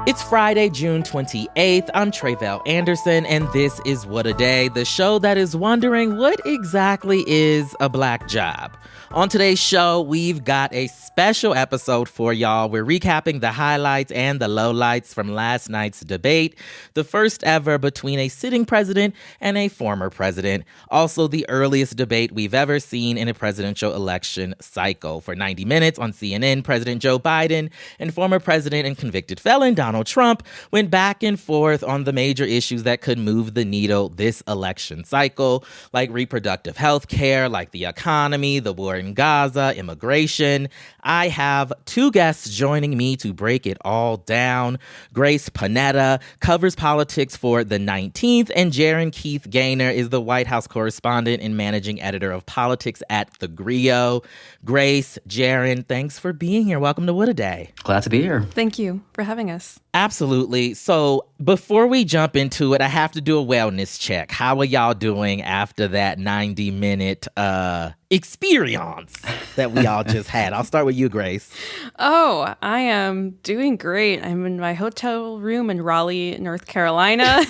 It's Friday, June 28th. I'm Tre'vell Anderson, and this is What a Day, the show that is wondering what exactly is a black job. On today's show, we've got a special episode for y'all. We're recapping the highlights and the lowlights from last night's debate, the first ever between a sitting president and a former president. Also, the earliest debate we've ever seen in a presidential election cycle. For 90 minutes on CNN, President Joe Biden and former president and convicted felon Donald Trump went back and forth on the major issues that could move the needle this election cycle, like reproductive health care, like the economy, the war in Gaza, immigration. I have two guests joining me to break it all down. Grace Panetta covers politics for the 19th, and Gerren Keith Gaynor is the White House correspondent and managing editor of politics at the Grio. Grace, Gerren, thanks for being here. Welcome to What a Day. Glad to be here. Thank you for having us. Absolutely. So before we jump into it, I have to do a wellness check. How are y'all doing after that 90-minute experience that we all just had? I'll start with you, Grace. Oh, I am doing great. I'm in my hotel room in Raleigh, North Carolina.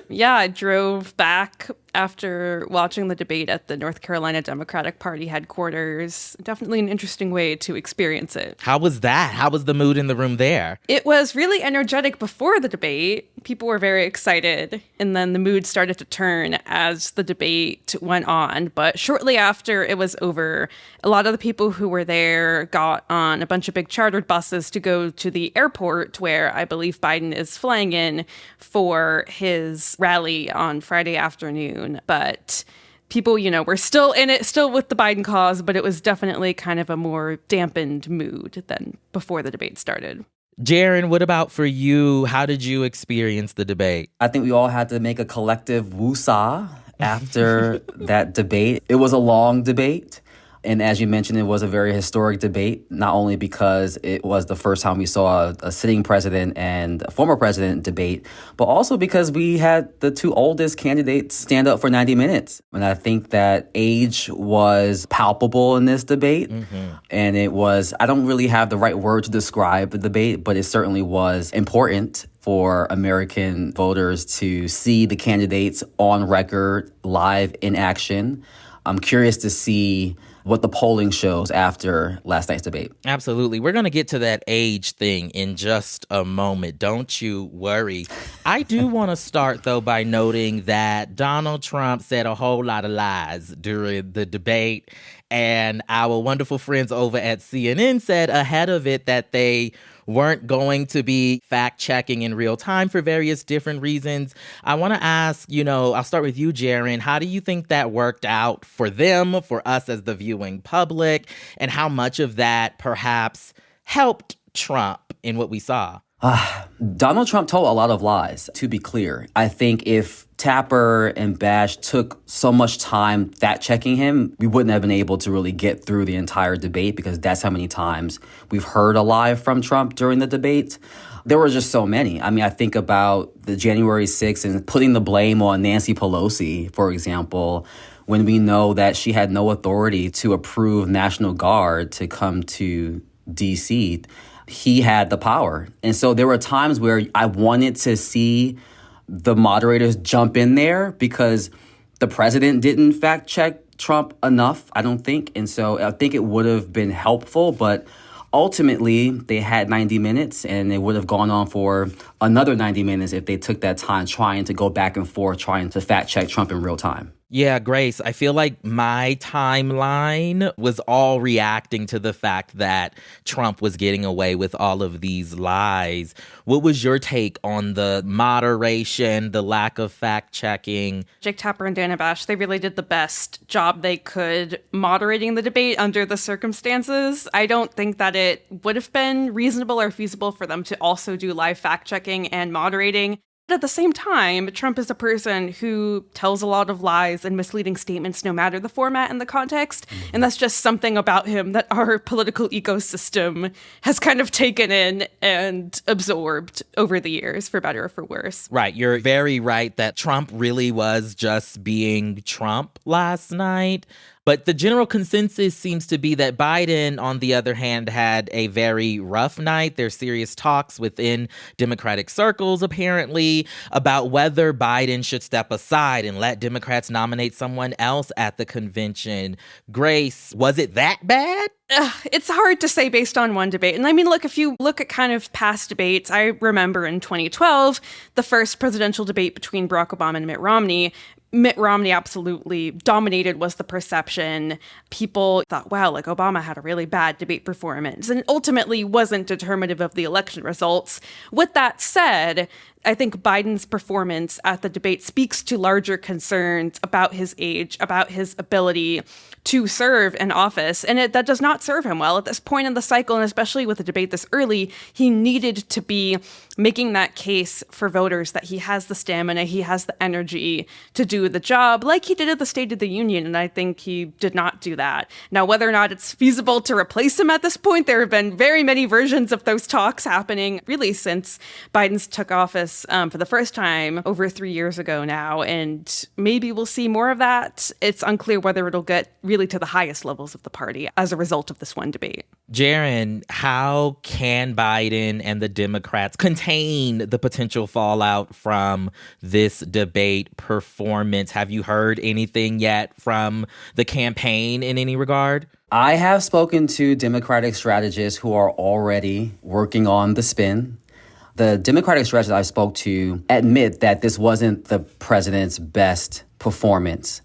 Yeah, I drove back after watching the debate at the North Carolina Democratic Party headquarters. Definitely an interesting way to experience it. How was that? How was the mood in the room there? It was really energetic before the debate. People were very excited, and then the mood started to turn as the debate went on. But shortly after it was over, a lot of the people who were there got on a bunch of big chartered buses to go to the airport where I believe Biden is flying in for his rally on Friday afternoon. But people, were still in it, still with the Biden cause, but it was definitely kind of a more dampened mood than before the debate started. Gerren, what about for you? How did you experience the debate? I think we all had to make a collective woosah after that debate. It was a long debate. And as you mentioned, it was a very historic debate, not only because it was the first time we saw a sitting president and a former president debate, but also because we had the two oldest candidates stand up for 90 minutes. And I think that age was palpable in this debate. Mm-hmm. And it was, I don't really have the right word to describe the debate, but it certainly was important for American voters to see the candidates on record, live in action. I'm curious to see what the polling shows after last night's debate. Absolutely. We're going to get to that age thing in just a moment. Don't you worry. I do want to start, though, by noting that Donald Trump said a whole lot of lies during the debate. And our wonderful friends over at CNN said ahead of it that they weren't going to be fact-checking in real time for various different reasons. I want to ask, I'll start with you, Gerren. How do you think that worked out for them, for us as the viewing public, and how much of that perhaps helped Trump in what we saw? Donald Trump told a lot of lies, to be clear. I think if Tapper and Bash took so much time fact-checking him, we wouldn't have been able to really get through the entire debate because that's how many times we've heard a lie from Trump during the debate. There were just so many. I mean, I think about the January 6th and putting the blame on Nancy Pelosi, for example, when we know that she had no authority to approve National Guard to come to D.C., he had the power. And so there were times where I wanted to see the moderators jump in there because the president didn't fact check Trump enough, I don't think. And so I think it would have been helpful, but ultimately they had 90 minutes and it would have gone on for another 90 minutes if they took that time trying to go back and forth, trying to fact check Trump in real time. Yeah, Grace, I feel like my timeline was all reacting to the fact that Trump was getting away with all of these lies. What was your take on the moderation, the lack of fact-checking? Jake Tapper and Dana Bash, they really did the best job they could moderating the debate under the circumstances. I don't think that it would have been reasonable or feasible for them to also do live fact-checking and moderating. But at the same time, Trump is a person who tells a lot of lies and misleading statements no matter the format and the context. And that's just something about him that our political ecosystem has kind of taken in and absorbed over the years, for better or for worse. Right. You're very right that Trump really was just being Trump last night. But the general consensus seems to be that Biden, on the other hand, had a very rough night. There's serious talks within Democratic circles, apparently, about whether Biden should step aside and let Democrats nominate someone else at the convention. Grace, was it that bad? It's hard to say based on one debate. And I mean, look, if you look at kind of past debates, I remember in 2012, the first presidential debate between Barack Obama and Mitt Romney. Mitt Romney absolutely dominated, was the perception. People thought, wow, like Obama had a really bad debate performance, and ultimately wasn't determinative of the election results. With that said, I think Biden's performance at the debate speaks to larger concerns about his age, about his ability to serve in office, and that does not serve him well at this point in the cycle, and especially with a debate this early. He needed to be making that case for voters that he has the stamina, he has the energy to do the job, like he did at the State of the Union, and I think he did not do that. Now, whether or not it's feasible to replace him at this point, there have been very many versions of those talks happening really since Biden's took office for the first time over 3 years ago now, and maybe we'll see more of that. It's unclear whether it'll get really to the highest levels of the party as a result of this one debate. Gerren, how can Biden and the Democrats contain the potential fallout from this debate performance? Have you heard anything yet from the campaign in any regard? I have spoken to Democratic strategists who are already working on the spin. The Democratic strategists I spoke to admit that this wasn't the president's best performance,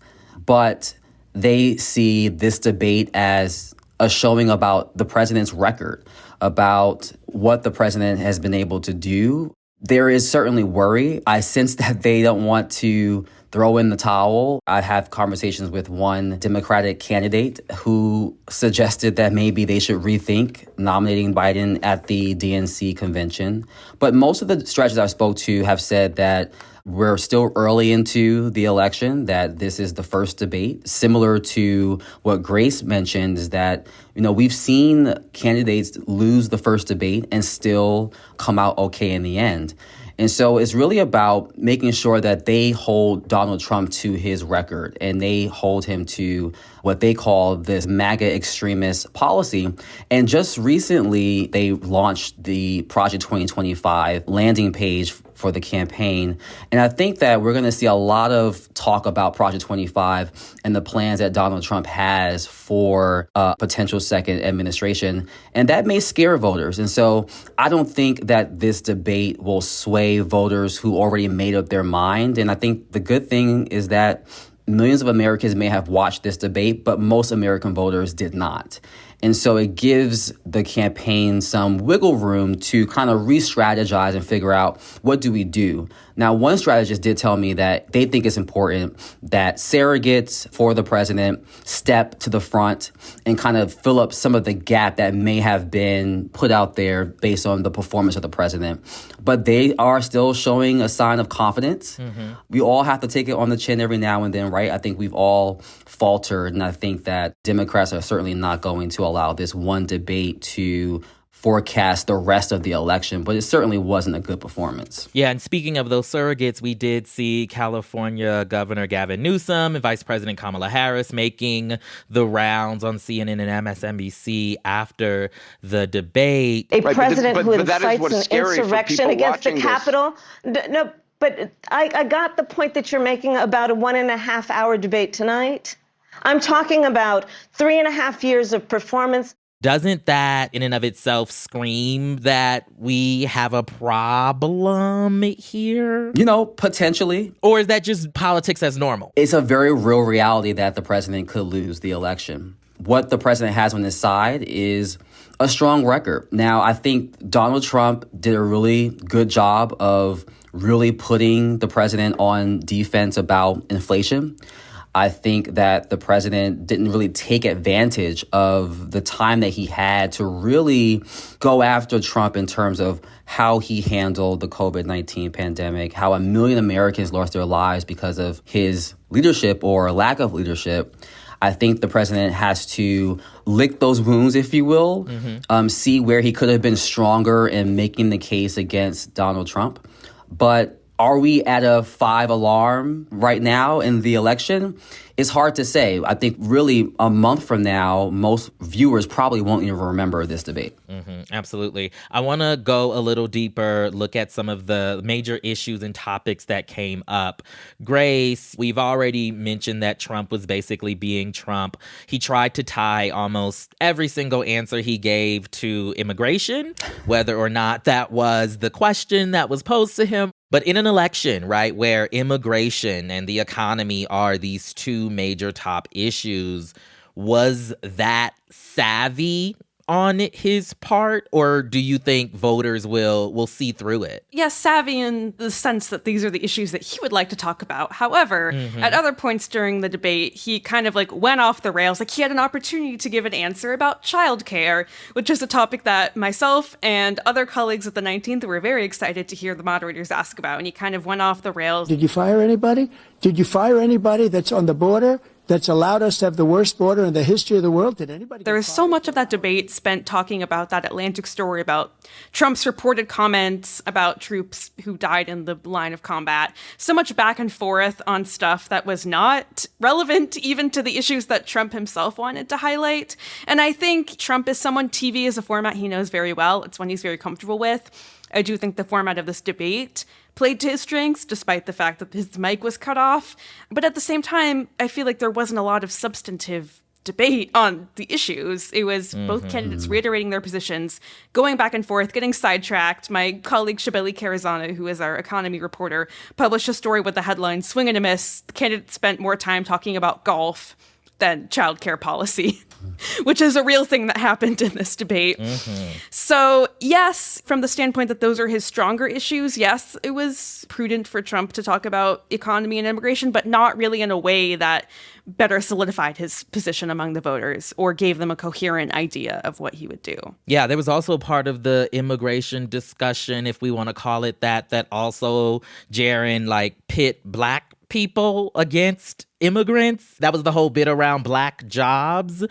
but they see this debate as a showing about the president's record, about what the president has been able to do. There is certainly worry. I sense that they don't want to throw in the towel. I have conversations with one Democratic candidate who suggested that maybe they should rethink nominating Biden at the DNC convention. But most of the strategists I spoke to have said that we're still early into the election, that this is the first debate. Similar to what Grace mentioned is that, we've seen candidates lose the first debate and still come out okay in the end. And so it's really about making sure that they hold Donald Trump to his record and they hold him to what they call this MAGA extremist policy. And just recently, they launched the Project 2025 landing page for the campaign. And I think that we're going to see a lot of talk about Project 25 and the plans that Donald Trump has for a potential second administration. And that may scare voters. And so I don't think that this debate will sway voters who already made up their mind. And I think the good thing is that millions of Americans may have watched this debate, but most American voters did not. And so it gives the campaign some wiggle room to kind of re-strategize and figure out, what do we do? Now, one strategist did tell me that they think it's important that surrogates for the president step to the front and kind of fill up some of the gap that may have been put out there based on the performance of the president. But they are still showing a sign of confidence. Mm-hmm. We all have to take it on the chin every now and then, right? I think we've all faltered, and I think that Democrats are certainly not going to allow this one debate to forecast the rest of the election, but it certainly wasn't a good performance. Yeah, and speaking of those surrogates, we did see California Governor Gavin Newsom and Vice President Kamala Harris making the rounds on CNN and MSNBC after the debate. A president who incites an insurrection against the Capitol. No, but I got the point that you're making about a 1.5 hour debate tonight. I'm talking about 3.5 years of performance. Doesn't that in and of itself scream that we have a problem here? Potentially. Or is that just politics as normal? It's a very real reality that the president could lose the election. What the president has on his side is a strong record. Now, I think Donald Trump did a really good job of really putting the president on defense about inflation. I think that the president didn't really take advantage of the time that he had to really go after Trump in terms of how he handled the COVID-19 pandemic, how 1 million Americans lost their lives because of his leadership or lack of leadership. I think the president has to lick those wounds, if you will, see where he could have been stronger in making the case against Donald Trump. But Are we at a 5 alarm right now in the election? It's hard to say. I think really a month from now, most viewers probably won't even remember this debate. Absolutely. I want to go a little deeper, look at some of the major issues and topics that came up. Grace, we've already mentioned that Trump was basically being Trump. He tried to tie almost every single answer he gave to immigration, whether or not that was the question that was posed to him. But in an election, right, where immigration and the economy are these two major top issues, was that savvy on his part, or do you think voters will see through it? Yes, savvy in the sense that these are the issues that he would like to talk about. However, at other points during the debate, he kind of like went off the rails. Like he had an opportunity to give an answer about childcare, which is a topic that myself and other colleagues at the 19th were very excited to hear the moderators ask about. And he kind of went off the rails. Did you fire anybody? Did you fire anybody that's on the border? That's allowed us to have the worst border in the history of the world? Did anybody? There was so much of that debate spent talking about that Atlantic story about Trump's reported comments about troops who died in the line of combat. So much back and forth on stuff that was not relevant even to the issues that Trump himself wanted to highlight. And I think Trump is someone, TV is a format he knows very well. It's one he's very comfortable with. I do think the format of this debate played to his strengths, despite the fact that his mic was cut off. But at the same time, I feel like there wasn't a lot of substantive debate on the issues. It was both candidates reiterating their positions, going back and forth, getting sidetracked. My colleague Shabeli Carazana, who is our economy reporter, published a story with the headline, "Swing and a Miss." The candidates spent more time talking about golf than childcare policy, which is a real thing that happened in this debate. So yes, from the standpoint that those are his stronger issues, yes, it was prudent for Trump to talk about economy and immigration, but not really in a way that better solidified his position among the voters or gave them a coherent idea of what he would do. Yeah, there was also part of the immigration discussion, if we want to call it that also Gerren pit black people against immigrants. That was the whole bit around black jobs.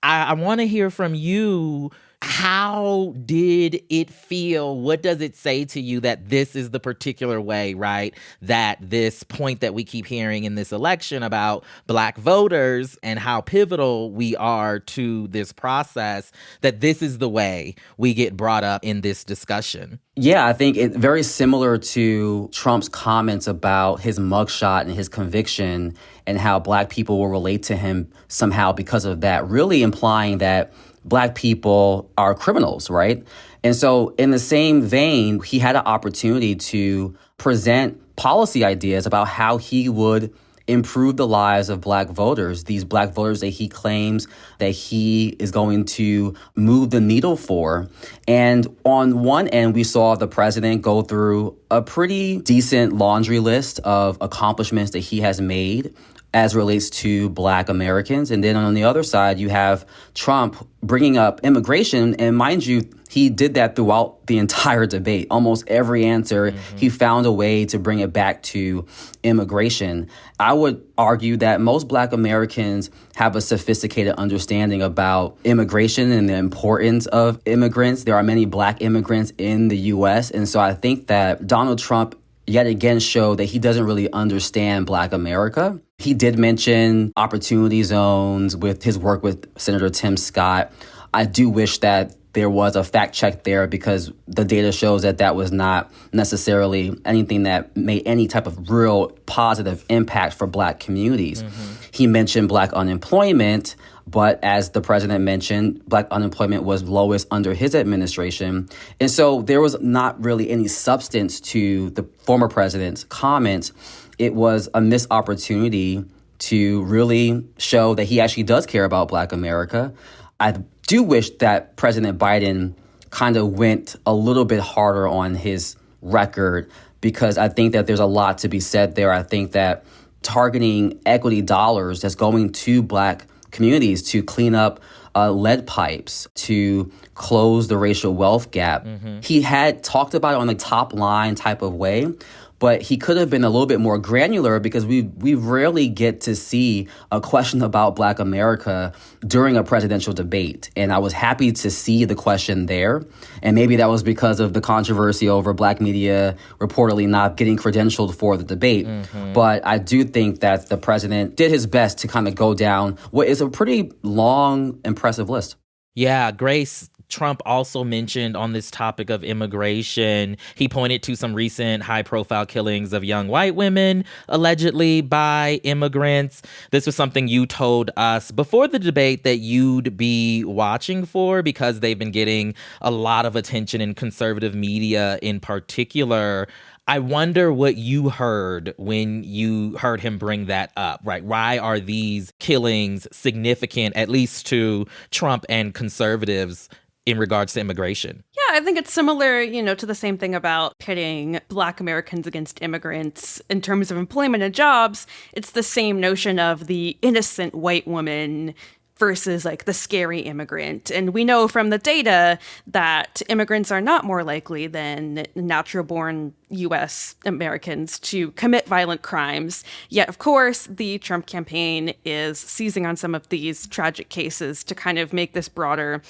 I want to hear from you. How did it feel? What does it say to you that this is the particular way, right, that this point that we keep hearing in this election about black voters and how pivotal we are to this process, that this is the way we get brought up in this discussion? Yeah, I think it's very similar to Trump's comments about his mugshot and his conviction and how black people will relate to him somehow because of that, really implying that black people are criminals, right? And so in the same vein, he had an opportunity to present policy ideas about how he would improve the lives of black voters, these black voters that he claims that he is going to move the needle for. And on one end, we saw the president go through a pretty decent laundry list of accomplishments that he has made as relates to black Americans. And then on the other side, you have Trump bringing up immigration. And mind you, he did that throughout the entire debate. Almost every answer, he found a way to bring it back to immigration. I would argue that most black Americans have a sophisticated understanding about immigration and the importance of immigrants. There are many black immigrants in the U.S. And so I think that Donald Trump yet again showed that he doesn't really understand black America. He did mention opportunity zones with his work with Senator Tim Scott. I do wish that there was a fact check there because the data shows that that was not necessarily anything that made any type of real positive impact for black communities. He mentioned black unemployment, but as the president mentioned, black unemployment was lowest under his administration. And so there was not really any substance to the former president's comments. It was a missed opportunity to really show that he actually does care about black America. I do wish that President Biden kind of went a little bit harder on his record because I think that there's a lot to be said there. I think that targeting equity dollars that's going to black communities to clean up lead pipes, to close the racial wealth gap. He had talked about it on a top line type of way, but he could have been a little bit more granular because we rarely get to see a question about Black America during a presidential debate. And I was happy to see the question there. And maybe that was because of the controversy over Black media reportedly not getting credentialed for the debate. But I do think that the president did his best to kind of go down what is a pretty long, impressive list. Yeah, Grace, Trump also mentioned on this topic of immigration, he pointed to some recent high-profile killings of young white women, allegedly by immigrants. This was something you told us before the debate that you'd be watching for because they've been getting a lot of attention in conservative media in particular. I wonder what you heard when you heard him bring that up, right? Why are these killings significant, at least to Trump and conservatives, in regards to immigration? Yeah, I think it's similar, to the same thing about pitting Black Americans against immigrants in terms of employment and jobs. It's the same notion of the innocent white woman versus like the scary immigrant. And we know from the data that immigrants are not more likely than natural-born U.S. Americans to commit violent crimes. Yet, of course, the Trump campaign is seizing on some of these tragic cases to kind of make this broader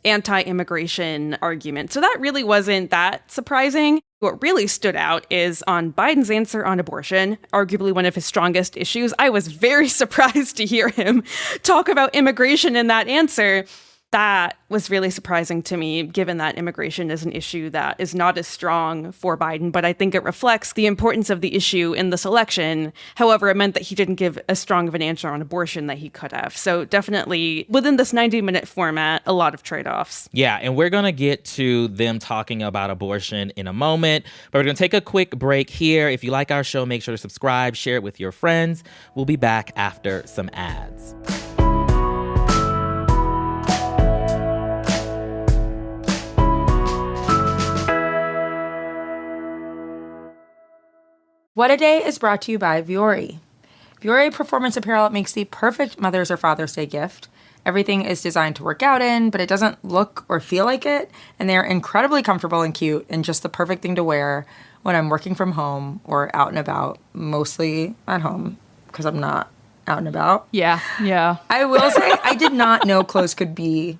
anti-immigration argument. So that really wasn't that surprising. What really stood out is on Biden's answer on abortion, arguably one of his strongest issues. I was very surprised to hear him talk about immigration in that answer. That was really surprising to me, given that immigration is an issue that is not as strong for Biden, but I think it reflects the importance of the issue in this election. However, it meant that he didn't give as strong of an answer on abortion that he could have. So definitely within this 90-minute format, a lot of trade-offs. Yeah, and we're going to get to them talking about abortion in a moment, but we're going to take a quick break here. If you like our show, make sure to subscribe, share it with your friends. We'll be back after some ads. What a Day is brought to you by Vuori. Vuori Performance Apparel makes the perfect Mother's or Father's Day gift. Everything is designed to work out in, but it doesn't look or feel like it, and they're incredibly comfortable and cute and just the perfect thing to wear when I'm working from home or out and about, mostly at home because I'm not out and about. Yeah. I will say I did not know clothes could be...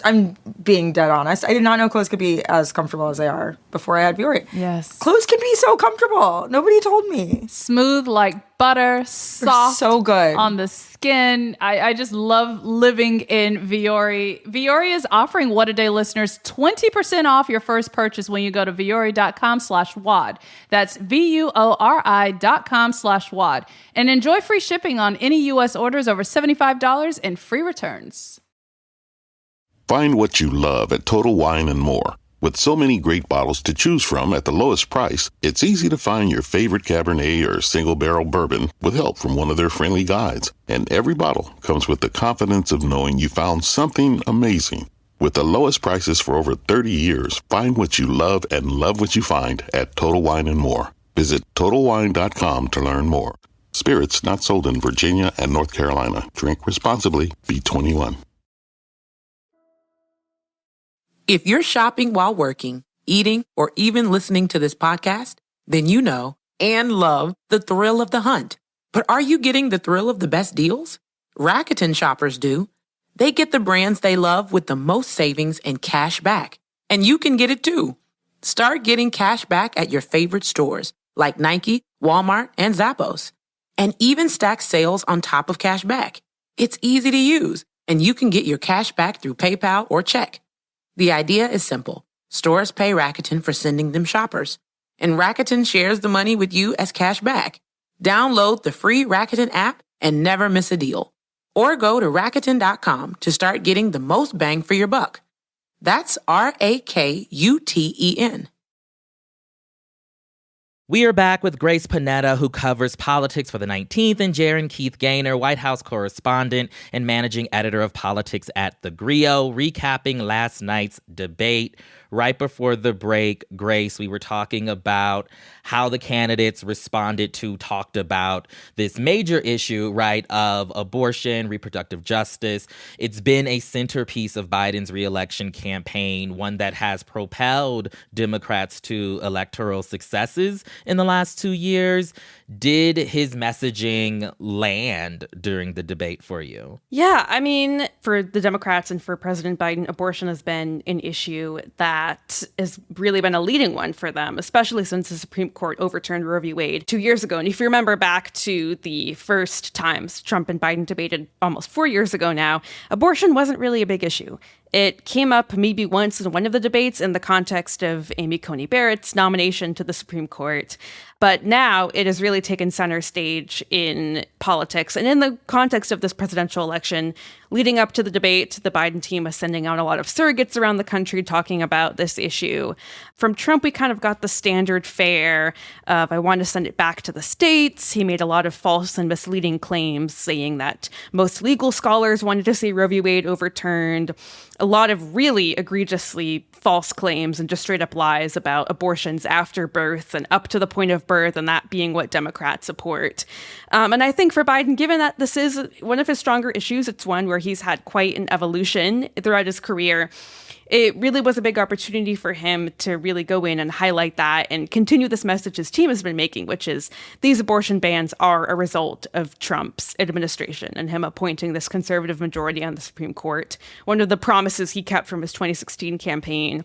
I'm being dead honest. I did not know clothes could be as comfortable as they are before I had Vuori. Yes. Clothes can be so comfortable. Nobody told me. Smooth like butter, soft. So good. On the skin. I just love living in Vuori. Vuori is offering What a Day listeners 20% off your first purchase when you go to vuori.com/WAD. That's VUORI.com/WAD. And enjoy free shipping on any U.S. orders over $75 and free returns. Find what you love at Total Wine & More. With so many great bottles to choose from at the lowest price, it's easy to find your favorite Cabernet or single-barrel bourbon with help from one of their friendly guides. And every bottle comes with the confidence of knowing you found something amazing. With the lowest prices for over 30 years, find what you love and love what you find at Total Wine & More. Visit TotalWine.com to learn more. Spirits not sold in Virginia and North Carolina. Drink responsibly. Be 21. If you're shopping while working, eating, or even listening to this podcast, then you know and love the thrill of the hunt. But are you getting the thrill of the best deals? Rakuten shoppers do. They get the brands they love with the most savings and cash back. And you can get it too. Start getting cash back at your favorite stores like Nike, Walmart, and Zappos. And even stack sales on top of cash back. It's easy to use, and you can get your cash back through PayPal or check. The idea is simple. Stores pay Rakuten for sending them shoppers, and Rakuten shares the money with you as cash back. Download the free Rakuten app and never miss a deal. Or go to Rakuten.com to start getting the most bang for your buck. That's RAKUTEN. We are back with Grace Panetta, who covers politics for the 19th, and Gerren Keith Gaynor, White House correspondent and managing editor of politics at the Grio, recapping last night's debate. right before the break, Grace, we were talking about how the candidates talked about this major issue, right, of abortion, reproductive justice. It's been a centerpiece of Biden's reelection campaign, one that has propelled Democrats to electoral successes in the last 2 years. Did his messaging land during the debate for you? Yeah, I mean, for the Democrats and for President Biden, abortion has been an issue that has really been a leading one for them, especially since the Supreme Court overturned Roe v. Wade 2 years ago. And if you remember back to the first times Trump and Biden debated almost 4 years ago now, abortion wasn't really a big issue. It came up maybe once in one of the debates in the context of Amy Coney Barrett's nomination to the Supreme Court. But now it has really taken center stage in politics. And in the context of this presidential election, leading up to the debate, the Biden team was sending out a lot of surrogates around the country talking about this issue. From Trump, we kind of got the standard fare of, I want to send it back to the states. He made a lot of false and misleading claims, saying that most legal scholars wanted to see Roe v. Wade overturned. A lot of really egregiously false claims and just straight up lies about abortions after birth and up to the point of birth, and that being what Democrats support. And I think for Biden, given that this is one of his stronger issues, it's one where he's had quite an evolution throughout his career. It really was a big opportunity for him to really go in and highlight that and continue this message his team has been making, which is these abortion bans are a result of Trump's administration and him appointing this conservative majority on the Supreme Court, one of the promises he kept from his 2016 campaign.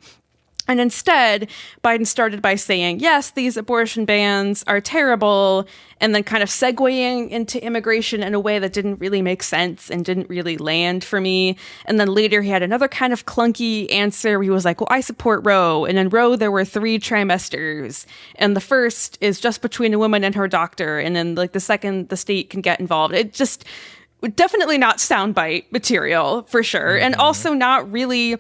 And instead, Biden started by saying, yes, these abortion bans are terrible, and then kind of segueing into immigration in a way that didn't really make sense and didn't really land for me. And then later he had another kind of clunky answer where he was like, well, I support Roe. And in Roe, there were 3 trimesters. And the first is just between a woman and her doctor. And then like the second, the state can get involved. It just definitely not soundbite material for sure. And also not really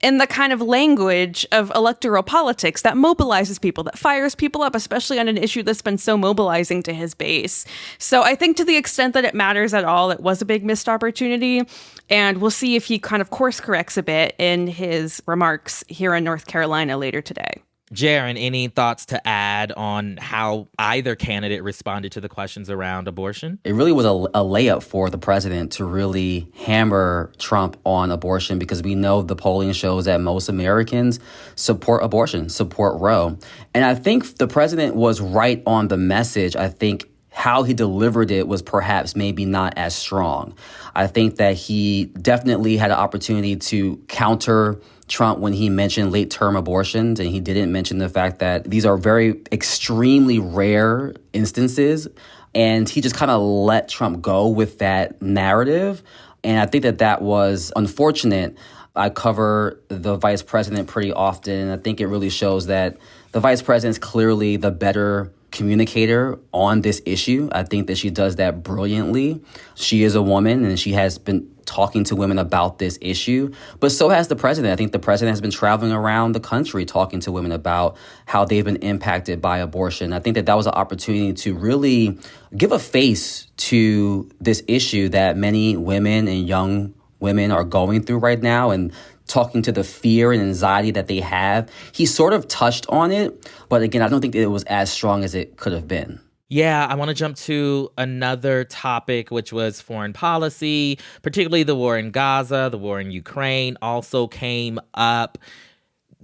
in the kind of language of electoral politics that mobilizes people, that fires people up, especially on an issue that's been so mobilizing to his base. So I think to the extent that it matters at all, it was a big missed opportunity. And we'll see if he kind of course corrects a bit in his remarks here in North Carolina later today. Gerren, any thoughts to add on how either candidate responded to the questions around abortion? It really was a layup for the president to really hammer Trump on abortion, because we know the polling shows that most Americans support abortion, support Roe. And I think the president was right on the message. I think how he delivered it was perhaps maybe not as strong. I think that he definitely had an opportunity to counter Trump when he mentioned late-term abortions, and he didn't mention the fact that these are very extremely rare instances, and he just kind of let Trump go with that narrative. And I think that that was unfortunate. I cover the vice president pretty often, and I think it really shows that the vice president's clearly the better communicator on this issue. I think that she does that brilliantly. She is a woman, and she has been talking to women about this issue, but so has the president. I think the president has been traveling around the country talking to women about how they've been impacted by abortion. I think that that was an opportunity to really give a face to this issue that many women and young women are going through right now, and talking to the fear and anxiety that they have. He sort of touched on it, but again, I don't think that it was as strong as it could have been. Yeah, I want to jump to another topic, which was foreign policy, particularly the war in Gaza, the war in Ukraine also came up.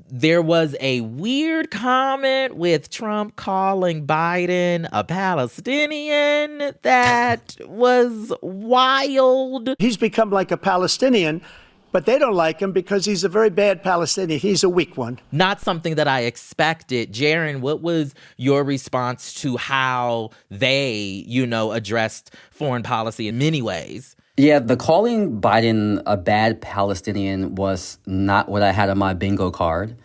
There was a weird comment with Trump calling Biden a Palestinian that was wild. He's become like a Palestinian, but they don't like him because he's a very bad Palestinian. He's a weak one. Not something that I expected. Gerren, what was your response to how they, addressed foreign policy in many ways? Yeah, the calling Biden a bad Palestinian was not what I had on my bingo card.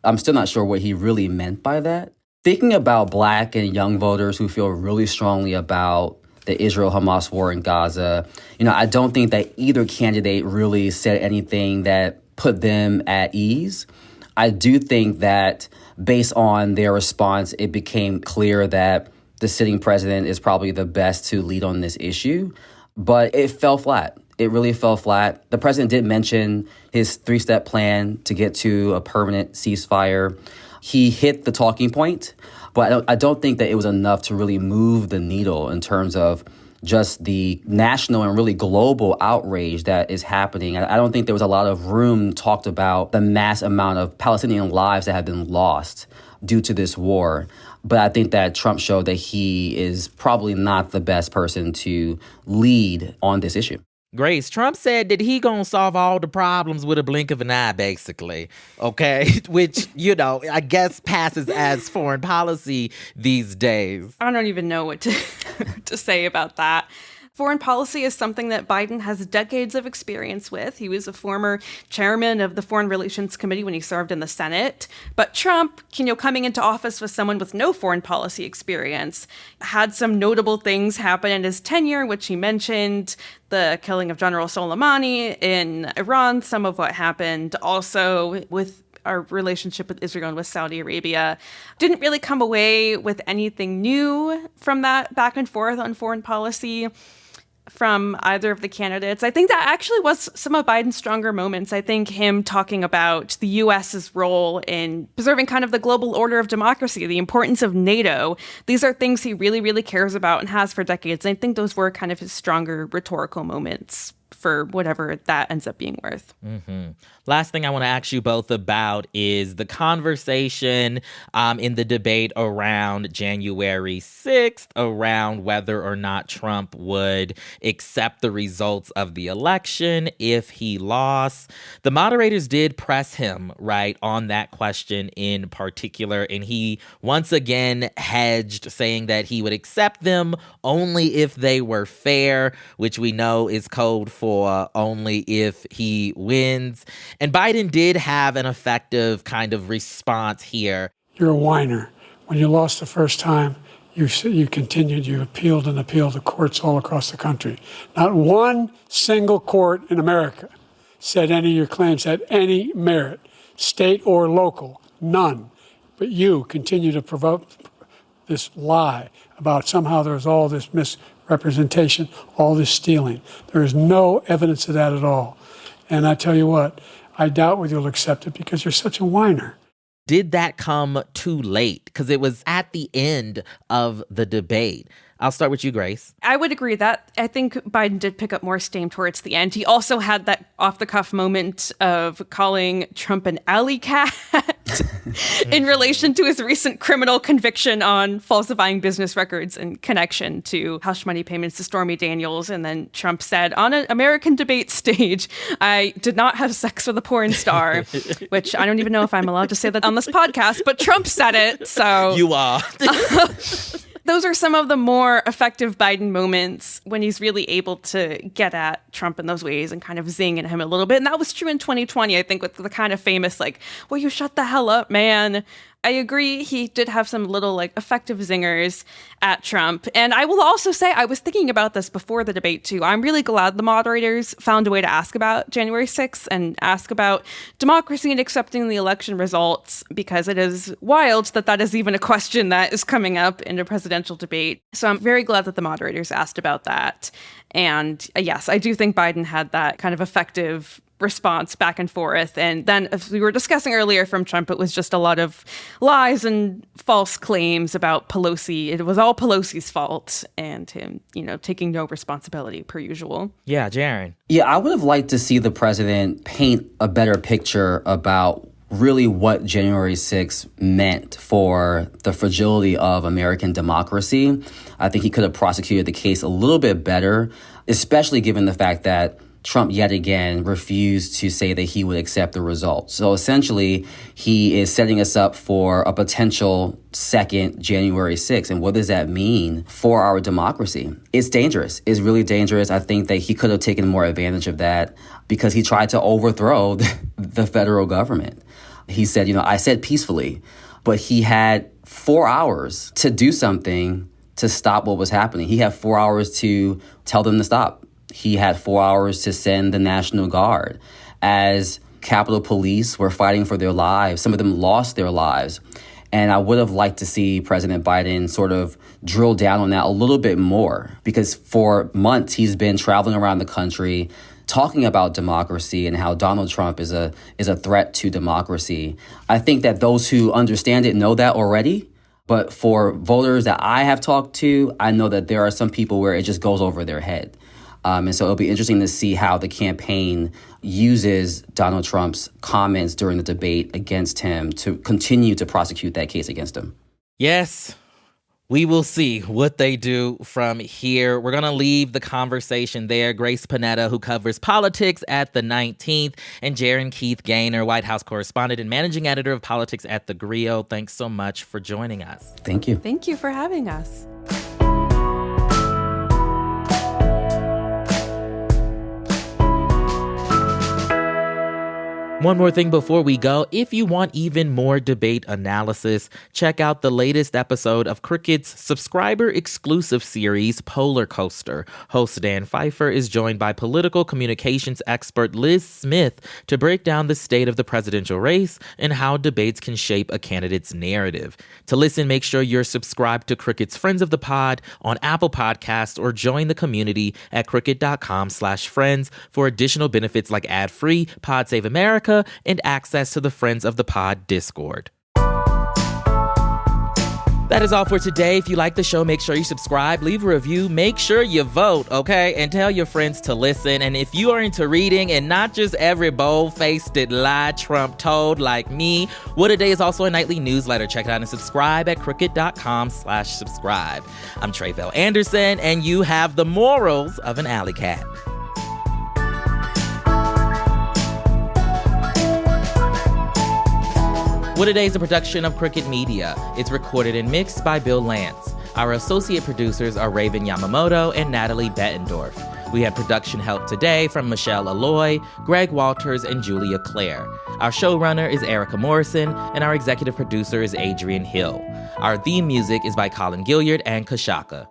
I'm still not sure what he really meant by that. Thinking about Black and young voters who feel really strongly about the Israel-Hamas war in Gaza, I don't think that either candidate really said anything that put them at ease. I do think that based on their response, it became clear that the sitting president is probably the best to lead on this issue, but it fell flat. it really fell flat. The president did mention his 3-step plan to get to a permanent ceasefire. He hit the talking point, but I don't think that it was enough to really move the needle in terms of just the national and really global outrage that is happening. I don't think there was a lot of room talked about the mass amount of Palestinian lives that have been lost due to this war. But I think that Trump showed that he is probably not the best person to lead on this issue. Grace, Trump said that he gonna solve all the problems with a blink of an eye, basically, okay? Which, I guess passes as foreign policy these days. I don't even know what to say about that. Foreign policy is something that Biden has decades of experience with. He was a former chairman of the Foreign Relations Committee when he served in the Senate. But Trump, coming into office with someone with no foreign policy experience, had some notable things happen in his tenure, which he mentioned, the killing of General Soleimani in Iran, some of what happened also with our relationship with Israel and with Saudi Arabia. Didn't really come away with anything new from that back and forth on foreign policy from either of the candidates. I think that actually was some of Biden's stronger moments. I think him talking about the U.S.'s role in preserving kind of the global order of democracy, the importance of NATO. These are things he really, really cares about and has for decades. And I think those were kind of his stronger rhetorical moments for whatever that ends up being worth. Mm-hmm. Last thing I want to ask you both about is the conversation in the debate around January 6th, around whether or not Trump would accept the results of the election if he lost. The moderators did press him, right, on that question in particular, and he once again hedged, saying that he would accept them only if they were fair, which we know is code for only if he wins. And Biden did have an effective kind of response here. You're a whiner. When you lost the first time, you continued, you appealed and appealed to courts all across the country. Not one single court in America said any of your claims had any merit, state or local, none. But you continue to provoke this lie about somehow there's all this misrepresentation, all this stealing. There is no evidence of that at all. And I tell you what, I doubt whether you'll accept it because you're such a whiner. Did that come too late? Because it was at the end of the debate. I'll start with you, Grace. I would agree that I think Biden did pick up more steam towards the end. He also had that off-the-cuff moment of calling Trump an alley cat in relation to his recent criminal conviction on falsifying business records in connection to hush money payments to Stormy Daniels. And then Trump said on an American debate stage, I did not have sex with a porn star, which I don't even know if I'm allowed to say that on this podcast, but Trump said it, so... You are. Those are some of the more effective Biden moments when he's really able to get at Trump in those ways and kind of zing at him a little bit. And that was true in 2020, I think, with the kind of famous, well, you shut the hell up, man. I agree. He did have some little effective zingers at Trump. And I will also say, I was thinking about this before the debate too. I'm really glad the moderators found a way to ask about January 6th and ask about democracy and accepting the election results, because it is wild that is even a question that is coming up in a presidential debate. So I'm very glad that the moderators asked about that. And yes, I do think Biden had that kind of effective response back and forth. And then, as we were discussing earlier from Trump, it was just a lot of lies and false claims about Pelosi. It was all Pelosi's fault and him, taking no responsibility per usual. Yeah, Gerren. Yeah, I would have liked to see the president paint a better picture about really what January 6th meant for the fragility of American democracy. I think he could have prosecuted the case a little bit better, especially given the fact that Trump yet again refused to say that he would accept the results. So essentially, he is setting us up for a potential second January 6th. And what does that mean for our democracy? It's dangerous. It's really dangerous. I think that he could have taken more advantage of that because he tried to overthrow the federal government. He said, I said peacefully, but he had 4 hours to do something to stop what was happening. He had 4 hours to tell them to stop. He had 4 hours to send the National Guard. As Capitol Police were fighting for their lives, some of them lost their lives. And I would have liked to see President Biden sort of drill down on that a little bit more, because for months he's been traveling around the country talking about democracy and how Donald Trump is a threat to democracy. I think that those who understand it know that already. But for voters that I have talked to, I know that there are some people where it just goes over their head. And so it'll be interesting to see how the campaign uses Donald Trump's comments during the debate against him to continue to prosecute that case against him. Yes, we will see what they do from here. We're going to leave the conversation there. Grace Panetta, who covers politics at the 19th, and Gerren Keith Gaynor, White House correspondent and managing editor of politics at the Grio. Thanks so much for joining us. Thank you. Thank you for having us. One more thing before we go. If you want even more debate analysis, check out the latest episode of Crooked's subscriber-exclusive series, Polar Coaster. Host Dan Pfeiffer is joined by political communications expert Liz Smith to break down the state of the presidential race and how debates can shape a candidate's narrative. To listen, make sure you're subscribed to Crooked's Friends of the Pod on Apple Podcasts or join the community at crooked.com/friends for additional benefits like ad-free, Pod Save America, and access to the Friends of the Pod Discord. That is all for today. If you like the show, make sure you subscribe, leave a review, make sure you vote, okay? And tell your friends to listen. And if you are into reading and not just every bold-faced lie Trump told like me, What A Day is also a nightly newsletter. Check it out and subscribe at crooked.com/subscribe. I'm Tre'vell Anderson, and you have the morals of an alley cat. What A Day is a production of Crooked Media. It's recorded and mixed by Bill Lance. Our associate producers are Raven Yamamoto and Natalie Bettendorf. We had production help today from Michelle Alloy, Greg Walters, and Julia Clare. Our showrunner is Erica Morrison, and our executive producer is Adrian Hill. Our theme music is by Colin Gilliard and Kashaka.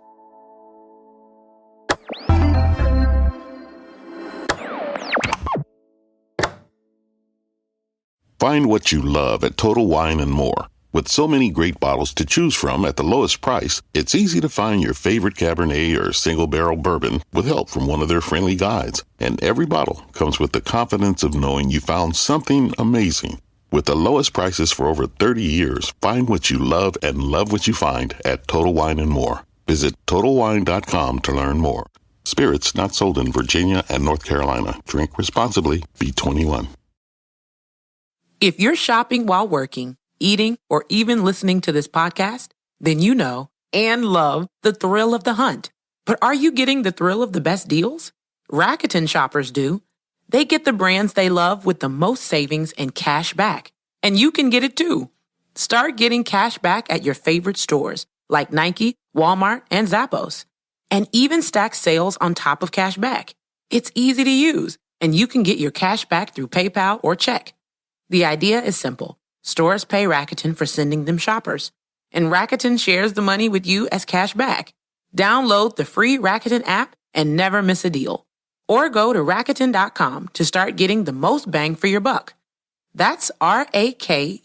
Find what you love at Total Wine & More. With so many great bottles to choose from at the lowest price, it's easy to find your favorite Cabernet or single-barrel bourbon with help from one of their friendly guides. And every bottle comes with the confidence of knowing you found something amazing. With the lowest prices for over 30 years, find what you love and love what you find at Total Wine & More. Visit TotalWine.com to learn more. Spirits not sold in Virginia and North Carolina. Drink responsibly. Be 21. If you're shopping while working, eating, or even listening to this podcast, then you know and love the thrill of the hunt. But are you getting the thrill of the best deals? Rakuten shoppers do. They get the brands they love with the most savings and cash back. And you can get it too. Start getting cash back at your favorite stores like Nike, Walmart, and Zappos. And even stack sales on top of cash back. It's easy to use, and you can get your cash back through PayPal or check. The idea is simple. Stores pay Rakuten for sending them shoppers, and Rakuten shares the money with you as cash back. Download the free Rakuten app and never miss a deal. Or go to Rakuten.com to start getting the most bang for your buck. That's Rakuten.